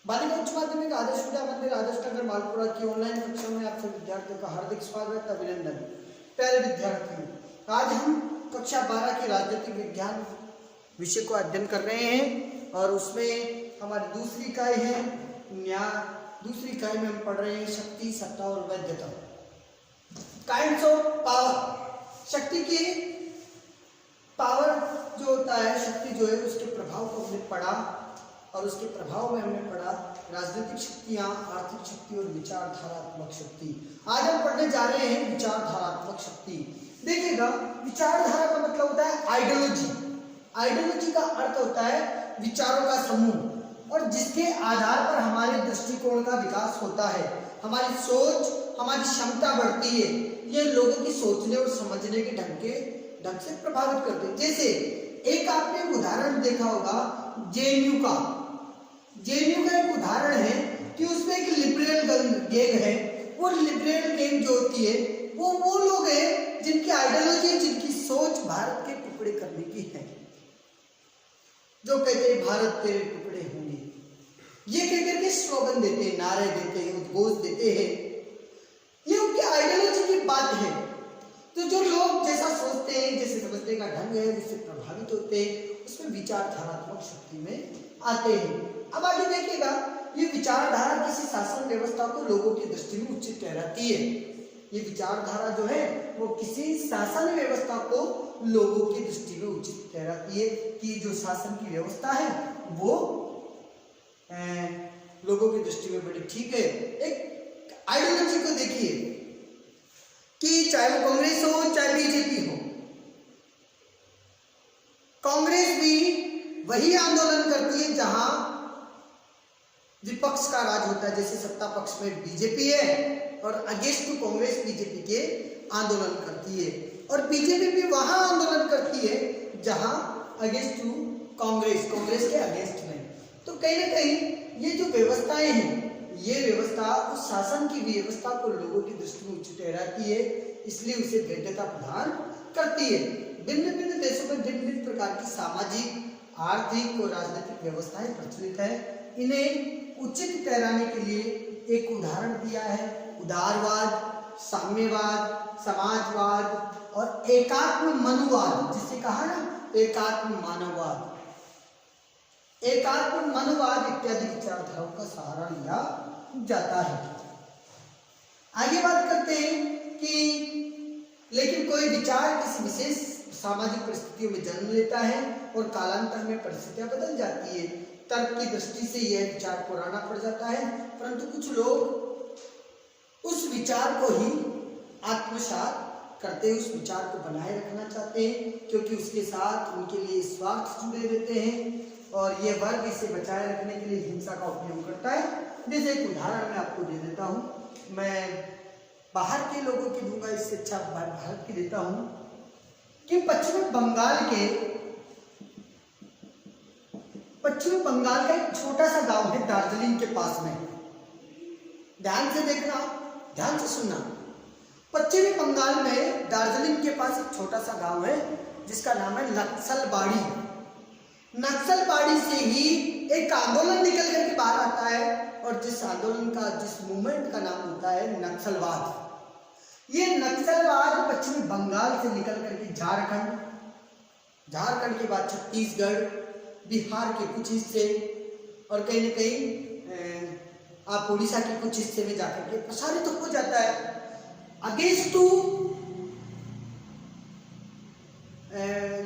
बालिका उच्च माध्यमिक आदर्श विद्या मंदिर आदर्श नगर मालपुरा की ऑनलाइन कक्षा में आप सभी विद्यार्थियों का हार्दिक स्वागत अभिनंदन। प्यारे विद्यार्थियों, आज हम कक्षा 12 की राजनीतिक विज्ञान विषय को अध्ययन कर रहे हैं और उसमें हमारी दूसरी इकाई है न्याय। दूसरी इकाई में हम पढ़ रहे हैं शक्ति, सत्ता और वैधता, काइंड्स ऑफ पावर। शक्ति की पावर जो होता है, शक्ति जो है उसके प्रभाव को हमने पढ़ा और उसके प्रभाव में हमने पढ़ा राजनीतिक शक्तियां, आर्थिक शक्ति और विचारधारात्मक शक्ति। आज हम पढ़ने जा रहे हैं विचारधारात्मक शक्ति। देखिएगा, विचारधारा का मतलब होता है आइडियोलॉजी। आइडियोलॉजी का अर्थ होता है विचारों का समूह और जिसके आधार पर हमारे दृष्टिकोण का विकास होता है, हमारी सोच, हमारी क्षमता बढ़ती है। ये लोगों की सोचने और समझने के ढंग से प्रभावित करते हैं। जैसे एक आपने उदाहरण देखा होगा जेएनयू का। जेएनयू का एक उदाहरण है कि उसमें एक लिबरल गैंग है। वो लिबरल गैंग जो होती है वो लोग हैं जिनकी आइडियोलॉजी, जिनकी सोच भारत के टुकड़े करने की है, जो कहते हैं भारत तेरे टुकड़े होंगे। ये कहकर के स्लोगन देते हैं, नारे देते हैं, उद्घोष देते हैं। ये उनकी आइडियोलॉजी की बात है। तो जो लोग जैसा सोचते हैं, जैसे समझने का ढंग है, जिससे प्रभावित होते हैं, उसमें विचारधारात्मक शक्ति में आते हैं। अब आगे देखिएगा, ये विचारधारा किसी शासन व्यवस्था को लोगों की दृष्टि में उचित ठहराती है। ये विचारधारा जो है वो किसी शासन व्यवस्था को लोगों की दृष्टि में उचित ठहराती है कि जो शासन की व्यवस्था है वो लोगों की दृष्टि में बड़ी ठीक है। एक आइडियोलॉजी को देखिए कि चाहे वो कांग्रेस हो चाहे बीजेपी हो, कांग्रेस भी वही आंदोलन करती है जहां विपक्ष का राज होता है। जैसे सत्ता पक्ष में बीजेपी है और अगेंस्ट टू कांग्रेस बीजेपी के आंदोलन करती है, और बीजेपी भी वहां आंदोलन करती है जहां अगेंस्ट टू कांग्रेस के अगेंस्ट में। तो कहीं ना कहीं ये जो व्यवस्थाएं हैं, ये व्यवस्था उस शासन की व्यवस्था को लोगों की दृष्टि में उचित ठहराती है, इसलिए उसे वैधता प्रदान करती है। भिन्न भिन्न देशों में भिन्न भिन्न प्रकार की सामाजिक, आर्थिक और राजनीतिक व्यवस्थाएं प्रचलित है। इन्हें उचित ठहराने के लिए एक उदाहरण दिया है उदारवाद, साम्यवाद, समाजवाद और एकात्म मनुवाद, जिसे कहा ना एकात्म मानववाद, एकात्म मनोवाद इत्यादि विचारधाराओं का सहारा लिया जाता है। आगे बात करते हैं कि लेकिन कोई विचार किसी विशेष सामाजिक परिस्थितियों में जन्म लेता है और कालांतर में परिस्थितियां बदल जाती है। तर्क की दृष्टि से यह विचार पुराना पड़ जाता है, परंतु कुछ लोग उस विचार को ही आत्मसात करते हैं, उस विचार को बनाए रखना चाहते हैं, क्योंकि उसके साथ उनके लिए स्वार्थ जुड़े रहते हैं और ये वर्ग इसे बचाए रखने के लिए हिंसा का उपयोग करता है। जैसे एक उदाहरण मैं आपको दे देता हूँ, मैं बाहर के लोगों की दूंगा, इससे अच्छा भारत की देता हूँ कि पश्चिम बंगाल का एक छोटा सा गांव है दार्जिलिंग के पास में। ध्यान से देखना, ध्यान से सुनना। पश्चिमी बंगाल में दार्जिलिंग के पास एक छोटा सा गांव है जिसका नाम है नक्सलबाड़ी। नक्सलबाड़ी से ही एक आंदोलन निकल करके बाहर आता है और जिस आंदोलन का, जिस मूवमेंट का नाम होता है नक्सलवाद। ये नक्सलवाद पश्चिमी बंगाल से निकल करके झारखंड के बाद छत्तीसगढ़, बिहार के कुछ हिस्से और कहीं न कहीं आप उड़ीसा के कुछ हिस्से में जाकर के प्रसारित तो हो जाता है अगेंस्ट टू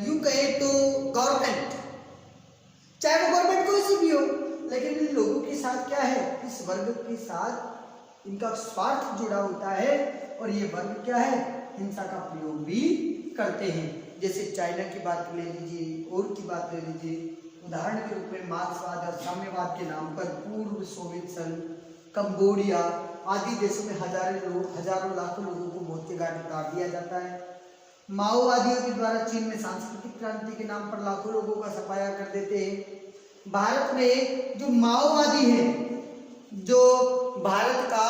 यू कहे तो गवर्नमेंट, चाहे वो गवर्नमेंट कोई सी भी हो। लेकिन इन लोगों के साथ क्या है, इस वर्ग के साथ इनका स्वार्थ जुड़ा होता है और ये वर्ग क्या है, हिंसा का प्रयोग भी करते हैं। जैसे चाइना की बात ले लीजिए और की बात ले लीजिए। उदाहरण के रूप में मार्क्सवाद और साम्यवाद के नाम पर पूर्व सोवियत संघ, कंबोडिया आदि देशों में हजारों लाखों लोगों को मौत के घाट उतार दिया जाता है। माओवादियों के द्वारा चीन में सांस्कृतिक क्रांति के नाम पर लाखों लोगों का सफाया कर देते हैं। भारत में जो माओवादी है, जो भारत का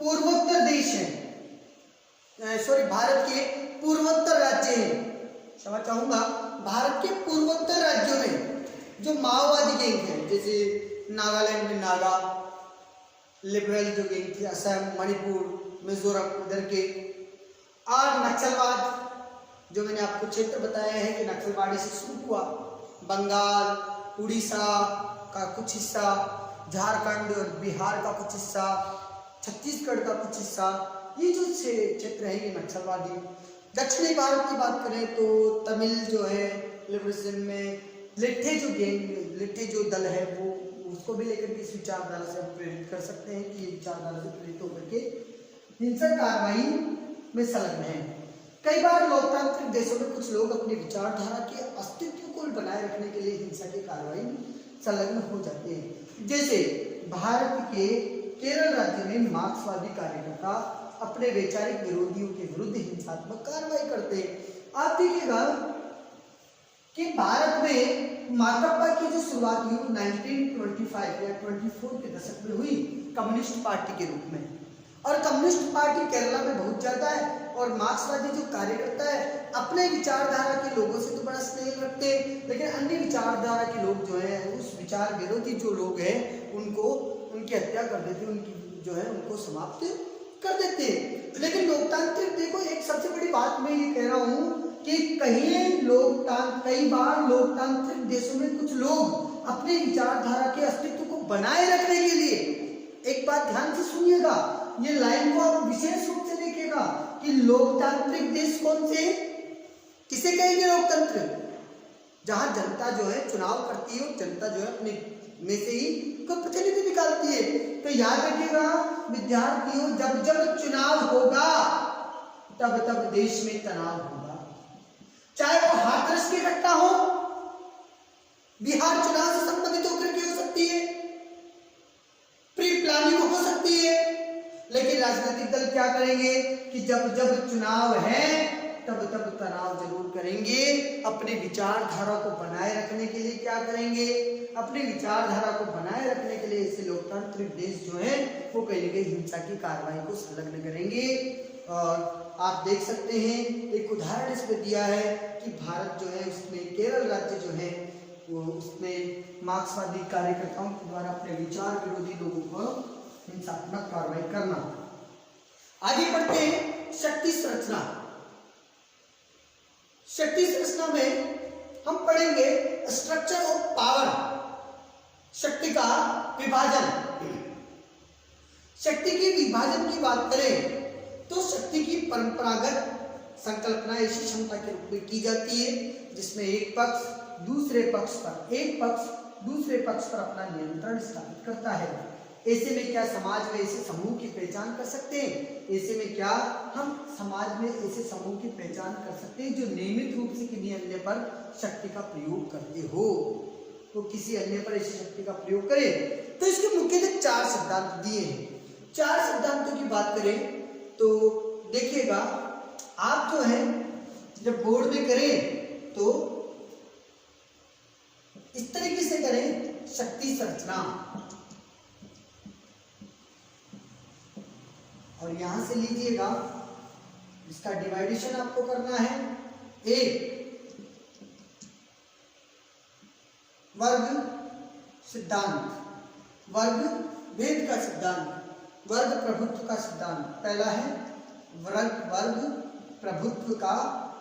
पूर्वोत्तर देश है, भारत के पूर्वोत्तर राज्य है, क्षमा चाहूंगा, भारत के पूर्वोत्तर राज्यों में जो माओवादी गैंग है, जैसे नागालैंड में नागा, लिबरल जो गैंग थी असम, मणिपुर, मिजोरम उधर के, और नक्सलवाद जो मैंने आपको क्षेत्र बताया है कि नक्सलवाड़ी से शुरू हुआ, बंगाल, उड़ीसा का कुछ हिस्सा, झारखंड और बिहार का कुछ हिस्सा, छत्तीसगढ़ का कुछ हिस्सा, ये जो क्षेत्र है ये नक्सलवादी। दक्षिणी भारत की बात करें तो तमिल जो है लिबरेशन में लिट्ठे जो गैंग, लिट्ठे जो दल है वो, उसको भी लेकर के इस विचारधारा से हम प्रेरित कर सकते हैं कि ये विचारधारा से प्रेरित होकर के हिंसक कार्रवाई में संलग्न है। कई बार लोकतांत्रिक देशों में कुछ लोग अपनी विचारधारा के अस्तित्व को बनाए रखने के लिए हिंसा की कार्रवाई में संलग्न हो जाते हैं। जैसे भारत के केरल राज्य में मार्क्सवादी कार्यकर्ता अपने वैचारिक विरोधियों के विरुद्ध हिंसात्मक कार्रवाई करते हैं। आप देखिएगा कि भारत में माकपा की जो शुरुआत हुई 1925 या 24 के दशक में हुई कम्युनिस्ट पार्टी के रूप में, और कम्युनिस्ट पार्टी केरला में बहुत ज्यादा है, और मार्क्सवादी जो कार्यकर्ता है अपने विचारधारा के लोगों से तो बड़ा स्नेह रखते हैं, लेकिन अन्य विचारधारा के लोग जो है, उस विचार विरोधी जो लोग हैं उनको उनकी हत्या कर देते, उनकी जो है उनको समाप्त कर देते। लेकिन लोकतांत्रिक देखो, एक सबसे बड़ी बात मैं ये कह रहा हूँ कि कई बार लोकतांत्रिक देशों में कुछ लोग अपने विचारधारा के अस्तित्व को बनाए रखने के लिए, एक बात ध्यान से सुनिएगा, ये लाइन को आप विशेष रूप से देखिएगा कि लोकतांत्रिक देश कौन से, किसे कहेंगे लोकतंत्र? जहां जनता जो है चुनाव करती है और जनता जो है अपने में से ही कोई प्रतिनिधि निकालती है। तो याद रखिएगा विद्यार्थियों, जब जब चुनाव होगा तब तब देश में तनाव होगा, चाहे वो हाथरस की घटना हो, बिहार चुनाव से संबंधित होकर के हो सकती है, प्री प्लानिंग हो सकती है, लेकिन राजनीतिक दल क्या करेंगे कि जब जब चुनाव है तब तब तनाव जरूर करेंगे। अपने विचारधारा को बनाए रखने के लिए क्या करेंगे? अपने विचारधारा को बनाए रखने के लिए ऐसे लोकतांत्रिक देश जो है वो कहीं न कहीं हिंसा की कार्रवाई को संलग्न करेंगे। और आप देख सकते हैं, एक उदाहरण इसमें दिया है कि भारत जो है उसमें केरल राज्य जो है वो उसमें मार्क्सवादी कार्यकर्ताओं के द्वारा अपने विचार विरोधी लोगों को हिंसात्मक कार्रवाई करना। आगे बढ़ते हैं, शक्ति संरचना। शक्ति संरचना में हम पढ़ेंगे स्ट्रक्चर ऑफ पावर, शक्ति का विभाजन। शक्ति के विभाजन की बात करें तो शक्ति की परंपरागत संकल्पना ऐसी क्षमता के रूप में की जाती है जिसमें एक पक्ष दूसरे पक्ष पर अपना नियंत्रण स्थापित करता है। ऐसे में क्या समाज में ऐसे समूह की पहचान कर सकते हैं? ऐसे में क्या हम समाज में ऐसे समूह की पहचान कर सकते हैं जो नियमित रूप से किसी अन्य पर शक्ति का प्रयोग करते हो? तो किसी अन्य पर ऐसी शक्ति का प्रयोग करें तो इसके मुख्यतः 4 सिद्धांत दिए हैं। 4 सिद्धांतों की बात करें तो देखिएगा, आप जो है जब बोर्ड में करें तो इस तरीके से करें, शक्ति संरचना, और यहां से लीजिएगा, इसका डिवाइडेशन आपको करना है। एक वर्ग सिद्धांत, वर्ग भेद का सिद्धांत, वर्ग प्रभुत्व का सिद्धांत। पहला है वर्ग प्रभुत्व का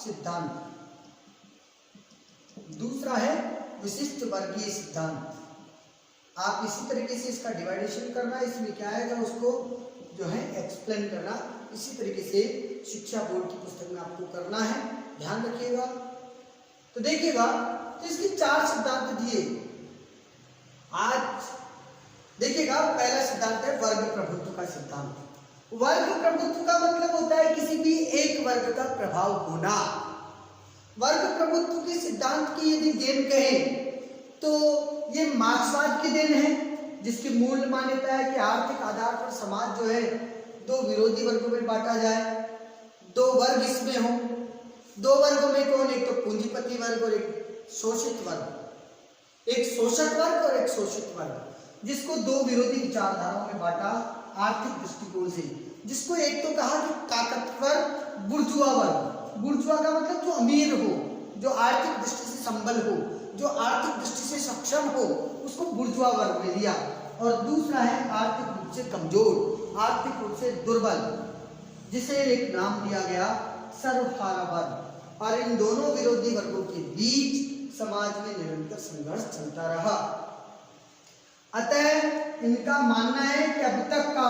सिद्धांत, दूसरा है विशिष्ट वर्गीय सिद्धांत। आप इसी तरीके से इसका डिवाइडेशन करना, इसमें क्या आएगा उसको जो है एक्सप्लेन करना, इसी तरीके से शिक्षा बोर्ड की पुस्तक में आपको करना है, ध्यान रखिएगा। तो देखिएगा, तो इसके 4 सिद्धांत दिए। आज देखिएगा, पहला सिद्धांत है वर्ग प्रभुत्व का सिद्धांत। वर्ग प्रभुत्व का मतलब होता है किसी भी एक वर्ग का प्रभाव होना। वर्ग प्रभुत्व के सिद्धांत की यदि देन कहें तो ये मार्क्सवाद की देन है, जिसकी मूल मान्यता है कि आर्थिक आधार पर समाज जो है 2 विरोधी वर्गों में बांटा जाए, 2 वर्ग इसमें हो। 2 वर्गों में कौन? एक तो पूंजीपति वर्ग और एक शोषित वर्ग, एक शोषक वर्ग और एक शोषित वर्ग, जिसको 2 विरोधी विचारधाराओं में बांटा आर्थिक दृष्टिकोण से। जिसको एक तो कहा कि ताकतवर बुर्जुआ वर्ग, बुर्जुआ का मतलब जो अमीर हो, जो आर्थिक दृष्टि से संबल हो, जो आर्थिक दृष्टि से सक्षम हो उसको बुर्जुआ वर्ग में दिया, और दूसरा है आर्थिक रूप से कमजोर, आर्थिक रूप से दुर्बल, जिसे एक नाम दिया गया सर्वहारा वर्ग। और इन दोनों विरोधी वर्गों के बीच समाज में निरंतर संघर्ष चलता रहा। अतः इनका मानना है कि अब तक का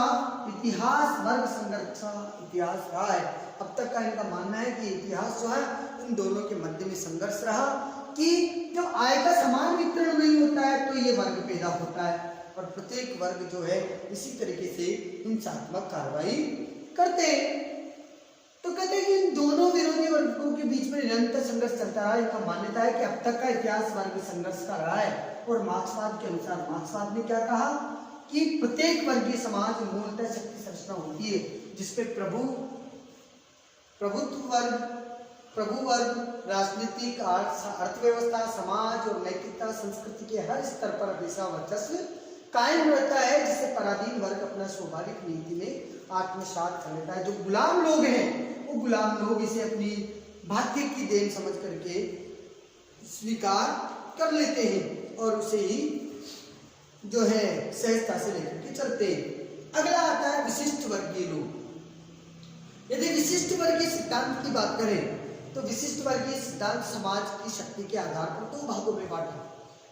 इतिहास वर्ग संघर्ष का इतिहास रहा है। अब तक का इनका मानना है कि इतिहास जो है इन दोनों के मध्य में संघर्ष रहा, कि जब आय का समान वितरण नहीं होता है तो ये वर्ग पैदा होता है, और प्रत्येक वर्ग जो है इसी तरीके से हिंसात्मक कार्रवाई करते हैं। तो कहते हैं कि इन दोनों विरोधी वर्गों के बीच में निरंतर संघर्ष चलता रहा। इनका मान्यता है कि अब तक का इतिहास वर्ग संघर्ष का रहा है। और मार्क्सवाद के अनुसार, मार्क्सवाद ने क्या कहा कि प्रत्येक वर्गीय समाज में मूलतः शक्ति संरचना होती है, जिसपे प्रभु वर्ग राजनीतिक, अर्थव्यवस्था, समाज और नैतिकता, संस्कृति के हर स्तर पर हमेशा वर्चस्व कायम रहता है, जिससे पराधीन वर्ग अपना स्वाभाविक नीति में आत्मसात कर लेता है। जो गुलाम लोग हैं वो गुलाम लोग इसे अपनी भाग्य की देन समझ करके स्वीकार कर लेते हैं और उसे ही जो है सहजता से लेकर के चलते हैं। अगला आता है विशिष्ट वर्गीय लोग। यदि विशिष्ट वर्गीय सिद्धांत की बात करें तो विशिष्ट वर्गीय सिद्धांत समाज की शक्ति के आधार पर दो भागों में बांटा।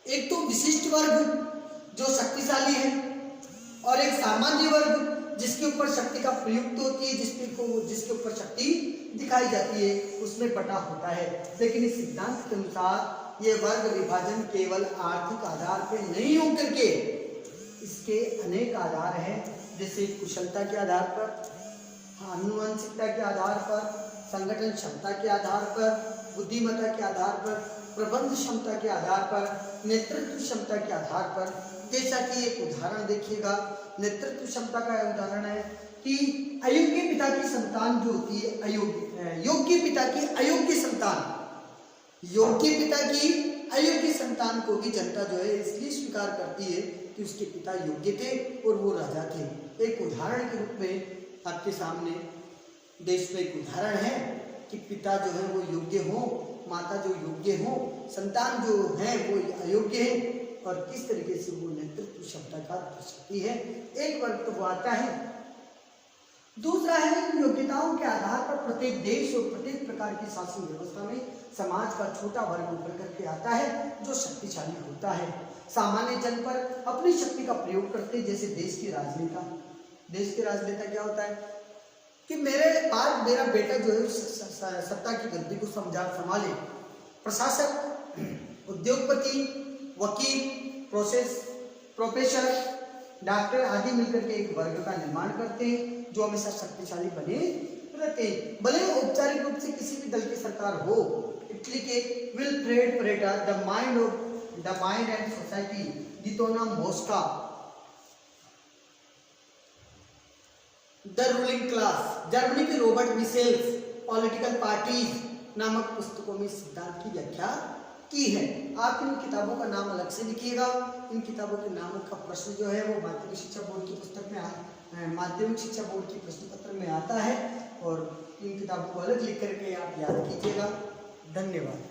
एक तो विशिष्ट वर्ग जो शक्तिशाली है, और एक सामान्य वर्ग जिसके ऊपर शक्ति का प्रयुक्त होती है, जिसके ऊपर शक्ति दिखाई जाती है, उसमें बटा होता है। लेकिन इस सिद्धांत के अनुसार ये वर्ग विभाजन केवल आर्थिक आधार पर नहीं होकर के इसके अनेक आधार हैं, जैसे कुशलता के आधार पर, आनुवंशिकता के आधार पर, संगठन क्षमता के आधार पर, बुद्धिमत्ता के आधार पर, प्रबंध क्षमता के आधार पर, नेतृत्व क्षमता के आधार पर। जैसा कि एक उदाहरण देखिएगा, नेतृत्व क्षमता का उदाहरण है कि अयोग्य पिता की संतान जो होती है योग्य पिता की अयोग्य संतान, योग्य पिता की अयोग्य संतान को भी जनता जो है इसलिए स्वीकार करती है कि उसके पिता योग्य थे और वो राजा थे। एक उदाहरण के रूप में आपके सामने देश में एक उदाहरण है कि पिता जो है वो योग्य हो, माता जो योग्य हो, संतान जो है वो अयोग्य है, और किस तरीके से वो नेतृत्व क्षमता का दर्शाती है। एक वर्ग तो वो आता है। दूसरा है इन योग्यताओं के आधार पर प्रत्येक देश और प्रत्येक प्रकार की शासन व्यवस्था में समाज का छोटा वर्ग उभर करके आता है जो शक्तिशाली होता है, सामान्य जन पर अपनी शक्ति का प्रयोग करते, जैसे देश के राजनेता। देश के राजनेता क्या होता है कि मेरे बाद मेरा बेटा जो है सत्ता की गद्दी को संभाले। प्रशासक, उद्योगपति, वकील, प्रोफेसर, डॉक्टर आदि मिलकर के एक वर्ग का निर्माण करते हैं जो हमेशा शक्तिशाली बने रहते हैं। भले औपचारिक रूप से किसी भी दल की सरकार हो। इटली के Wilfred Pareto the mind and society, Gaetano Mosca, the ruling class, Germany के रॉबर्ट मिशेल्स, पॉलिटिकल पार्टीज नामक पुस्तकों में सिद्धांत की व्याख्या की है। आप इन किताबों का नाम अलग से लिखिएगा। इन किताबों के नामों का प्रश्न जो है वो माध्यमिक शिक्षा बोर्ड की पुस्तक में माध्यमिक शिक्षा बोर्ड की प्रश्न पत्र में आता है, और इन किताबों को अलग लिख करके आप याद कीजिएगा। धन्यवाद।